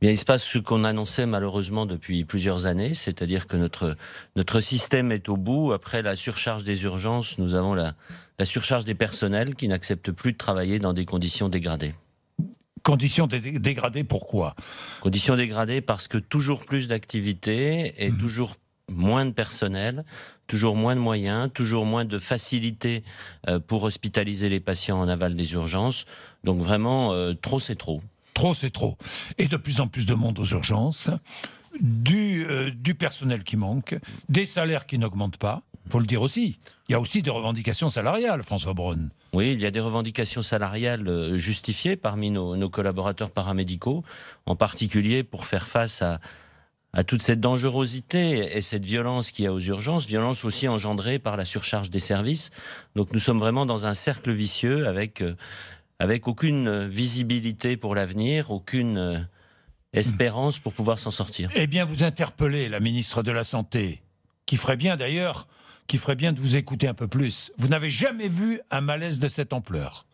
Bien, il se passe ce qu'on annonçait malheureusement depuis plusieurs années, c'est-à-dire que notre système est au bout. Après la surcharge des urgences, nous avons la surcharge des personnels qui n'acceptent plus de travailler dans des conditions dégradées. Conditions dégradées, pourquoi? Conditions dégradées parce que toujours plus d'activités et Mhm. toujours moins de personnel, toujours moins de moyens, toujours moins de facilité pour hospitaliser les patients en aval des urgences. Donc vraiment, trop c'est trop. Trop, c'est trop. Et de plus en plus de monde aux urgences, du personnel qui manque, des salaires qui n'augmentent pas, faut le dire aussi. Il y a aussi des revendications salariales, François Braun. Oui, il y a des revendications salariales justifiées parmi nos collaborateurs paramédicaux, en particulier pour faire face à toute cette dangerosité et cette violence qu'il y a aux urgences, violence aussi engendrée par la surcharge des services. Donc nous sommes vraiment dans un cercle vicieux avec aucune visibilité pour l'avenir, aucune espérance pour pouvoir s'en sortir. Eh bien, vous interpellez la ministre de la Santé, qui ferait bien d'ailleurs, qui ferait bien de vous écouter un peu plus. Vous n'avez jamais vu un malaise de cette ampleur.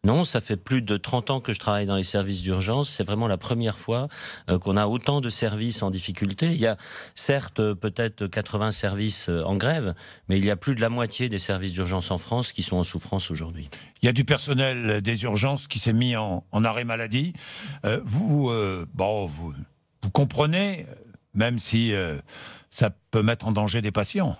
Non, ça fait plus de 30 ans que je travaille dans les services d'urgence. C'est vraiment la première fois qu'on a autant de services en difficulté. Il y a certes peut-être 80 services en grève, mais il y a plus de la moitié des services d'urgence en France qui sont en souffrance aujourd'hui. Il y a du personnel des urgences qui s'est mis en arrêt maladie. Vous comprenez, même si ça peut mettre en danger des patients.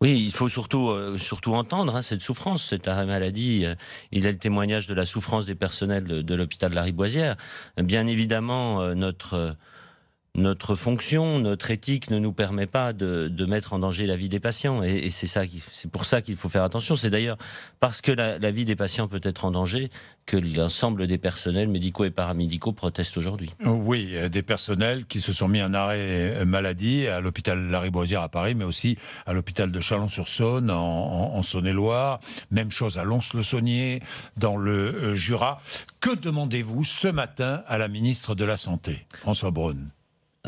Oui, il faut surtout entendre cette souffrance, cet arrêt maladie. Il est le témoignage de la souffrance des personnels de l'hôpital de la Riboisière. Bien évidemment, notre fonction, notre éthique ne nous permet pas de mettre en danger la vie des patients. Et c'est pour ça qu'il faut faire attention. C'est d'ailleurs parce que la vie des patients peut être en danger que l'ensemble des personnels médicaux et paramédicaux protestent aujourd'hui. Oui, des personnels qui se sont mis en arrêt maladie à l'hôpital Lariboisière à Paris, mais aussi à l'hôpital de Chalon-sur-Saône en Saône-et-Loire. Même chose à Lons-le-Saunier, dans le Jura. Que demandez-vous ce matin à la ministre de la Santé, François Braun?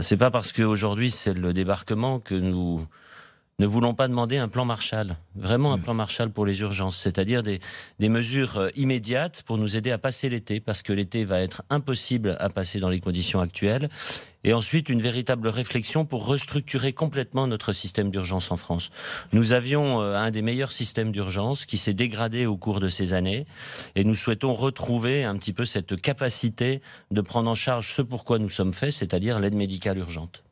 C'est pas parce qu'aujourd'hui c'est le débarquement que nous ne voulons pas demander un plan Marshall, vraiment un plan Marshall pour les urgences, c'est-à-dire des mesures immédiates pour nous aider à passer l'été, parce que l'été va être impossible à passer dans les conditions actuelles, et ensuite une véritable réflexion pour restructurer complètement notre système d'urgence en France. Nous avions un des meilleurs systèmes d'urgence qui s'est dégradé au cours de ces années, et nous souhaitons retrouver un petit peu cette capacité de prendre en charge ce pourquoi nous sommes faits, c'est-à-dire l'aide médicale urgente.